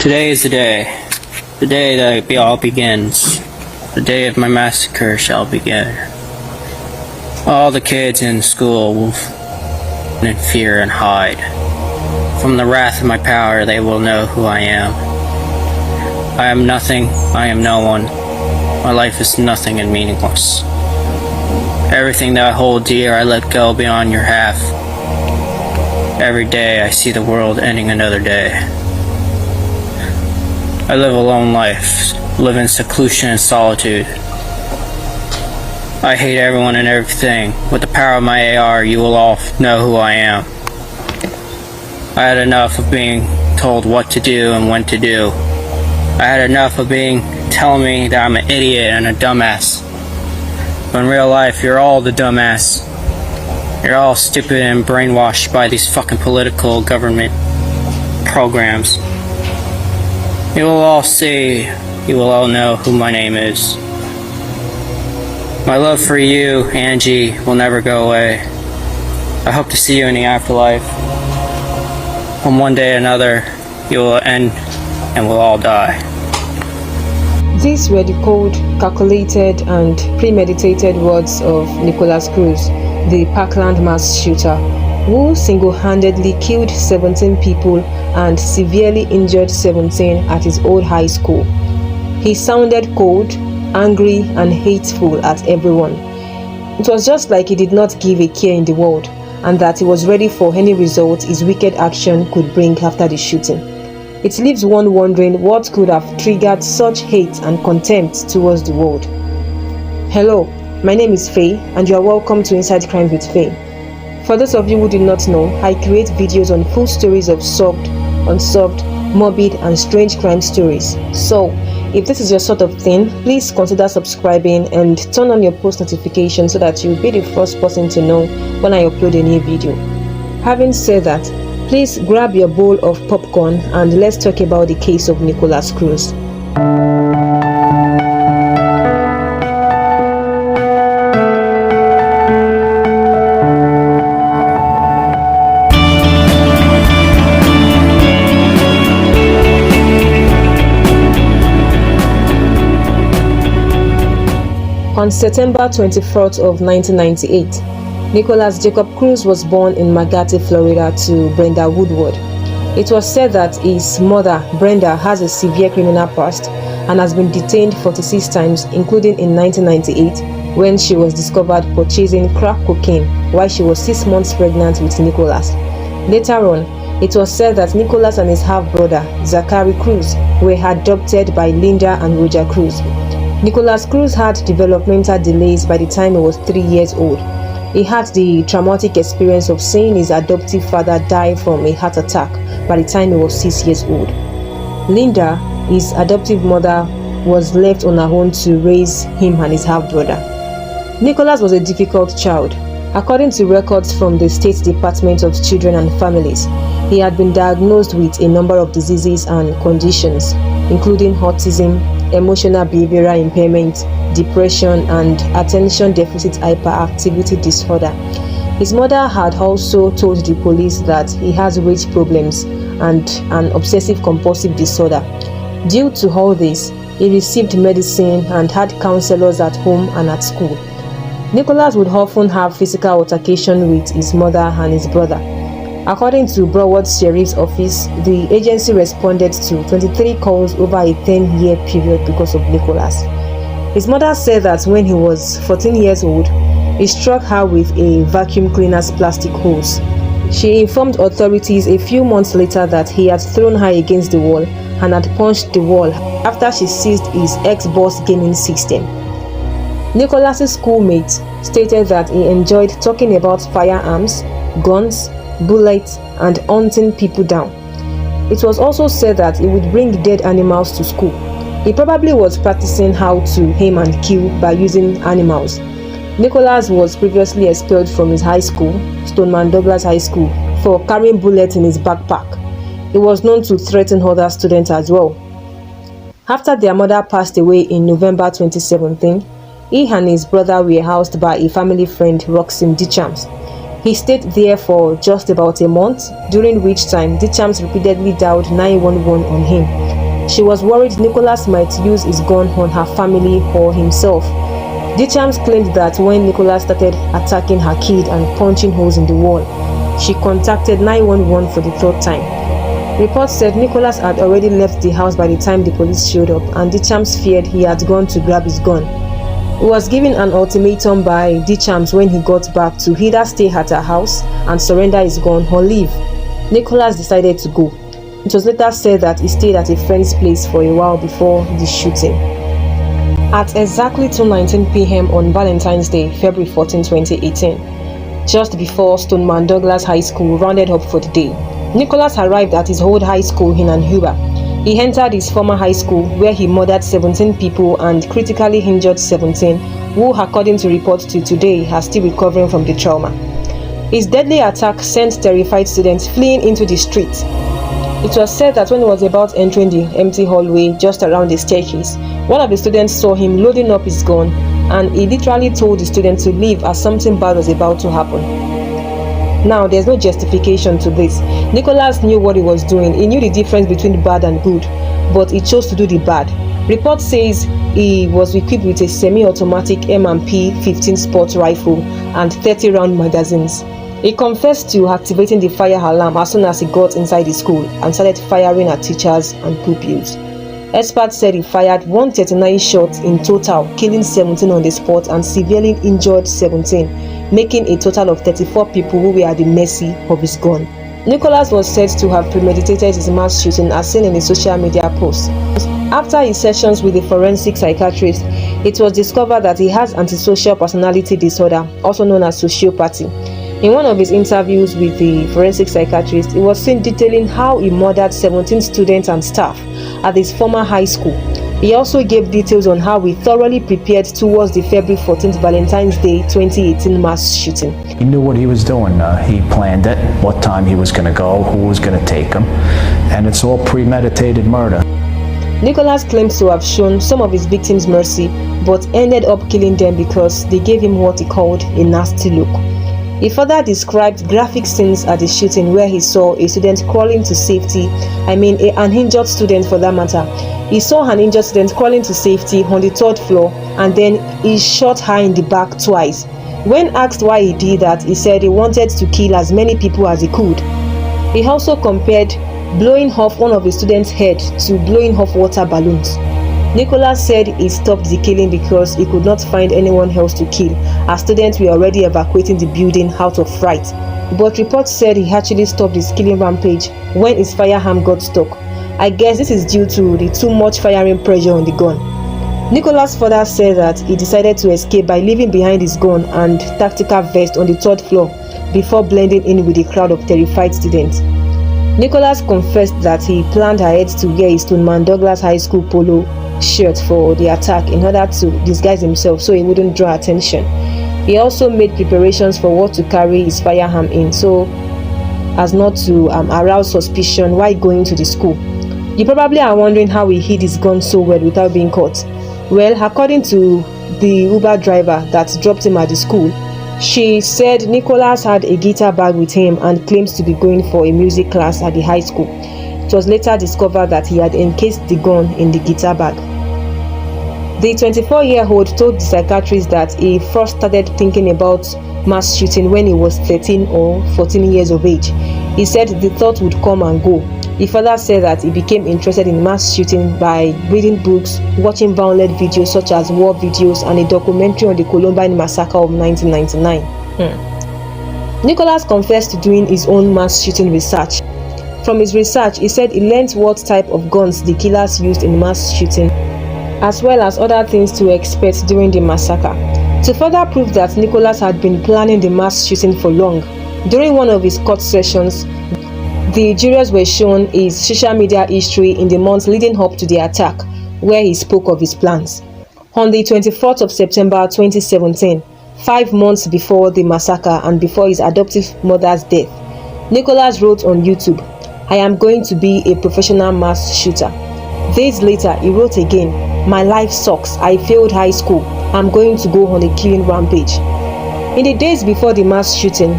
Today is the day that it all begins. The day of my massacre shall begin. All the kids in school will in fear and hide. From the wrath of my power they will know who I am. I am nothing, I am no one. My life is nothing and meaningless. Everything that I hold dear I let go beyond your half. Every day I see the world ending another day. I live a lone life, live in seclusion and solitude. I hate everyone and everything. With the power of my AR, you will all know who I am. I had enough of being told what to do and when to do. I had enough of telling me that I'm an idiot and a dumbass. But in real life, you're all the dumbass. You're all stupid and brainwashed by these fucking political government programs. You will all see, you will all know who my name is. My love for you, Angie, will never go away. I hope to see you in the afterlife. When one day or another, you will end and we'll all die. These were the cold, calculated and premeditated words of Nikolas Cruz, the Parkland mass shooter, who single-handedly killed 17 people and severely injured 17 at his old high school. He sounded cold, angry and hateful at everyone. It was just like he did not give a care in the world, and that he was ready for any result his wicked action could bring after the shooting. It leaves one wondering what could have triggered such hate and contempt towards the world. Hello, my name is Faye and you are welcome to Inside Crime with Faye. For those of you who do not know, I create videos on full stories of solved, unsolved, morbid and strange crime stories. So, if this is your sort of thing, please consider subscribing and turn on your post notifications so that you'll be the first person to know when I upload a new video. Having said that, please grab your bowl of popcorn and let's talk about the case of Nikolas Cruz. On September 24th of 1998, Nikolas Jacob Cruz was born in Magate, Florida to Brenda Woodward. It was said that his mother, Brenda, has a severe criminal past and has been detained 46 times, including in 1998 when she was discovered purchasing crack cocaine while she was 6 months pregnant with Nikolas. Later on, it was said that Nikolas and his half-brother, Zachary Cruz, were adopted by Linda and Roger Cruz. Nikolas Cruz had developmental delays by the time he was 3 years old. He had the traumatic experience of seeing his adoptive father die from a heart attack by the time he was 6 years old. Linda, his adoptive mother, was left on her own to raise him and his half-brother. Nikolas was a difficult child. According to records from the State Department of Children and Families, he had been diagnosed with a number of diseases and conditions, including autism, emotional behavioral impairment, depression, and attention deficit hyperactivity disorder. His mother had also told the police that he has weight problems and an obsessive compulsive disorder. Due to all this, he received medicine and had counselors at home and at school. Nikolas would often have physical altercation with his mother and his brother. According to Broward Sheriff's Office, the agency responded to 23 calls over a 10-year period because of Nikolas. His mother said that when he was 14 years old, he struck her with a vacuum cleaner's plastic hose. She informed authorities a few months later that he had thrown her against the wall and had punched the wall after she seized his Xbox gaming system. Nikolas's schoolmates stated that he enjoyed talking about firearms, guns, bullets and hunting people down. It was also said that he would bring dead animals to school. He probably was practicing how to aim and kill by using animals. Nikolas was previously expelled from his high school, Stoneman Douglas High School, for carrying bullets in his backpack. He was known to threaten other students as well. After their mother passed away in November 2017, he and his brother were housed by a family friend, Roxim Dichams. He stayed there for just about a month, during which time Dichams repeatedly dialed 911 on him She was worried Nikolas might use his gun on her family or himself. Dichams claimed that when Nikolas started attacking her kid and punching holes in the wall, she contacted 911 for the third time. Reports said Nikolas had already left the house by the time the police showed up, and Dichams feared he had gone to grab his gun. He was given an ultimatum by Dichams when he got back to either stay at her house and surrender his gun or leave. Nikolas decided to go. It was later said that he stayed at a friend's place for a while before the shooting. At exactly 2:19 p.m. on Valentine's Day, February 14, 2018, just before Stoneman Douglas High School rounded up for the day, Nikolas arrived at his old high school in an Uber. He entered his former high school where he murdered 17 people and critically injured 17, who, according to reports to today, are still recovering from the trauma. His deadly attack sent terrified students fleeing into the streets. It was said that when he was about entering the empty hallway just around the staircase, one of the students saw him loading up his gun, and he literally told the student to leave as something bad was about to happen. Now, there's no justification to this. Nikolas knew what he was doing. He knew the difference between bad and good, but he chose to do the bad. Report says he was equipped with a semi-automatic M&P 15 sport rifle and 30-round magazines. He confessed to activating the fire alarm as soon as he got inside the school and started firing at teachers and pupils. Experts said he fired 139 shots in total, killing 17 on the spot and severely injured 17, making a total of 34 people who were at the mercy of his gun. Nikolas was said to have premeditated his mass shooting as seen in a social media post. After his sessions with a forensic psychiatrist, it was discovered that he has antisocial personality disorder, also known as sociopathy. In one of his interviews with the forensic psychiatrist, he was seen detailing how he murdered 17 students and staff at his former high school. He also gave details on how he thoroughly prepared towards the February 14th Valentine's Day 2018 mass shooting. He knew what he was doing. He planned it, what time he was going to go, who was going to take him, and it's all premeditated murder. Nikolas claims to have shown some of his victims mercy, but ended up killing them because they gave him what he called a nasty look. He further described graphic scenes at the shooting where he saw a student crawling to safety, an injured student for that matter. He saw an injured student crawling to safety on the 3rd floor, and then he shot her in the back twice. When asked why he did that, he said he wanted to kill as many people as he could. He also compared blowing off one of the students' head to blowing off water balloons. Nikolas said he stopped the killing because he could not find anyone else to kill, as students were already evacuating the building out of fright. But reports said he actually stopped his killing rampage when his firearm got stuck. I guess this is due to the too much firing pressure on the gun. Nikolas further said that he decided to escape by leaving behind his gun and tactical vest on the 3rd floor before blending in with the crowd of terrified students. Nikolas confessed that he planned ahead to wear his Stoneman Douglas High School polo shirt for the attack in order to disguise himself so he wouldn't draw attention. He also made preparations for what to carry his firearm in so as not to arouse suspicion while going to the school. You probably are wondering how he hid his gun so well without being caught. Well, according to the Uber driver that dropped him at the school, she said Nikolas had a guitar bag with him and claims to be going for a music class at the high school. It was later discovered that he had encased the gun in the guitar bag. The 24-year-old told the psychiatrist that he first started thinking about mass shooting when he was 13 or 14 years of age. He said the thought would come and go. He further said that he became interested in mass shooting by reading books, watching violent videos such as war videos, and a documentary on the Columbine massacre of 1999. Nikolas confessed to doing his own mass shooting research. From his research, he said he learned what type of guns the killers used in mass shooting, as well as other things to expect during the massacre. To further prove that Nikolas had been planning the mass shooting for long, during one of his court sessions, the jurors were shown his social media history in the months leading up to the attack, where he spoke of his plans. On the 24th of September 2017, 5 months before the massacre and before his adoptive mother's death, Nikolas wrote on YouTube, "I am going to be a professional mass shooter." Days later, he wrote again, "My life sucks. I failed high school. I'm going to go on a killing rampage." In the days before the mass shooting,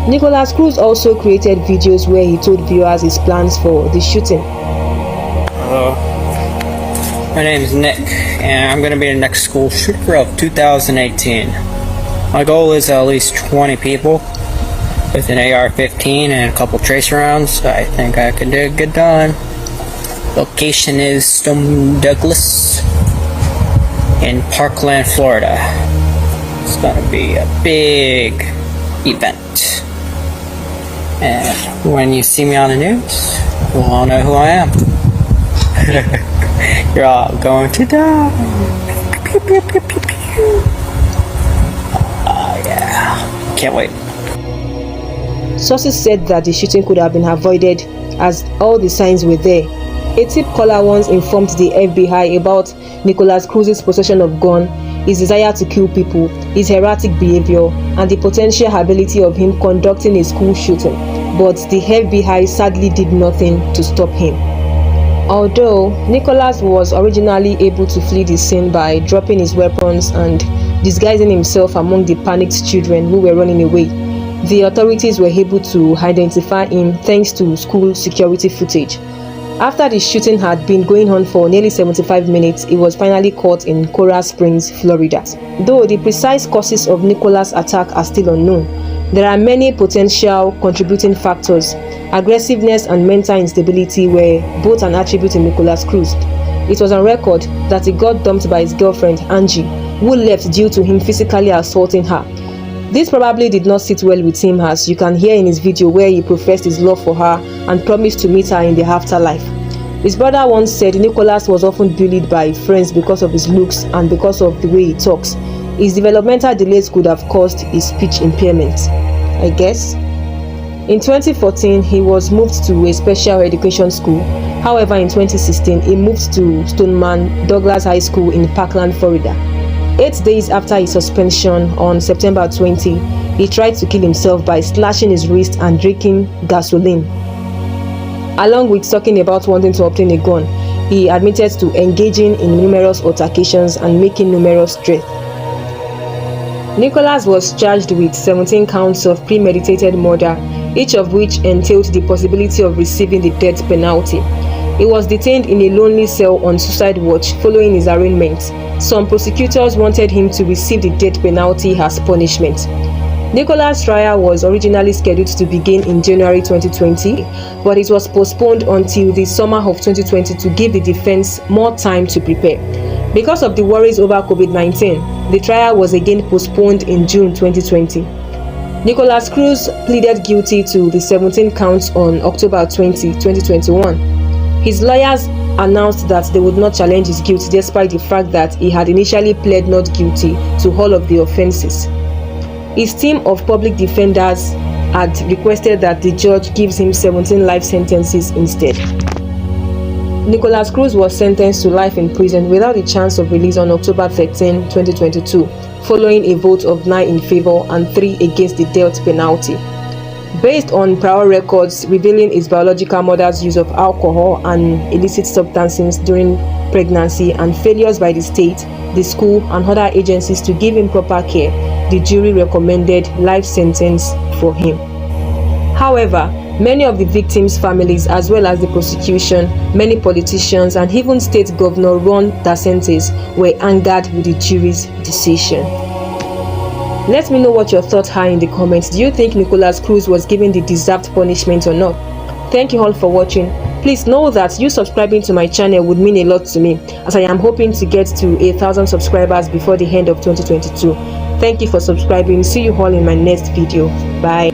Nikolas Cruz also created videos where he told viewers his plans for the shooting. My name is Nick, and I'm going to be the next school shooter of 2018. My goal is at least 20 people with an AR-15 and a couple tracer rounds. I think I can get done. Location is Stone Douglas in Parkland, Florida. It's going to be a big event. And when you see me on the news, you'll all know who I am. You're all going to die. Pew, pew, pew, pew, pew. Yeah. Can't wait. Sources said that the shooting could have been avoided as all the signs were there. A tip caller once informed the FBI about Nikolas Cruz's possession of gun, his desire to kill people, his erratic behavior, and the potential ability of him conducting a school shooting, but the FBI sadly did nothing to stop him. Although Nikolas was originally able to flee the scene by dropping his weapons and disguising himself among the panicked children who were running away, the authorities were able to identify him thanks to school security footage. After the shooting had been going on for nearly 75 minutes, he was finally caught in Coral Springs, Florida. Though the precise causes of Nikolas' attack are still unknown, there are many potential contributing factors. Aggressiveness and mental instability were both an attribute in Nikolas Cruz. It was on record that he got dumped by his girlfriend, Angie, who left due to him physically assaulting her. This probably did not sit well with him, as you can hear in his video where he professed his love for her and promised to meet her in the afterlife. His brother once said Nikolas was often bullied by friends because of his looks and because of the way he talks. His developmental delays could have caused his speech impairment, I guess. In 2014, he was moved to a special education school. However, in 2016, he moved to Stoneman Douglas High School in Parkland, Florida. 8 days after his suspension, on September 20, he tried to kill himself by slashing his wrist and drinking gasoline. Along with talking about wanting to obtain a gun, he admitted to engaging in numerous altercations and making numerous threats. Nikolas was charged with 17 counts of premeditated murder, each of which entailed the possibility of receiving the death penalty. He was detained in a lonely cell on suicide watch following his arraignment. Some prosecutors wanted him to receive the death penalty as punishment. Nikolas' trial was originally scheduled to begin in January 2020, but it was postponed until the summer of 2020 to give the defense more time to prepare. Because of the worries over COVID-19, the trial was again postponed in June 2020. Nikolas Cruz pleaded guilty to the 17 counts on October 20, 2021. His lawyers announced that they would not challenge his guilt despite the fact that he had initially pled not guilty to all of the offenses. His team of public defenders had requested that the judge gives him 17 life sentences instead. Nikolas Cruz was sentenced to life in prison without a chance of release on October 13, 2022, following a vote of 9 in favor and 3 against the death penalty. Based on prior records revealing his biological mother's use of alcohol and illicit substances during pregnancy and failures by the state, the school, and other agencies to give him proper care, the jury recommended life sentence for him. However, many of the victims' families, as well as the prosecution, many politicians, and even State Governor Ron DeSantis were angered with the jury's decision. Let me know what your thoughts are in the comments. Do you think Nikolas Cruz was given the deserved punishment or not? Thank you all for watching. Please know that you subscribing to my channel would mean a lot to me, as I am hoping to get to 1,000 subscribers before the end of 2022. Thank you for subscribing. See you all in my next video. Bye.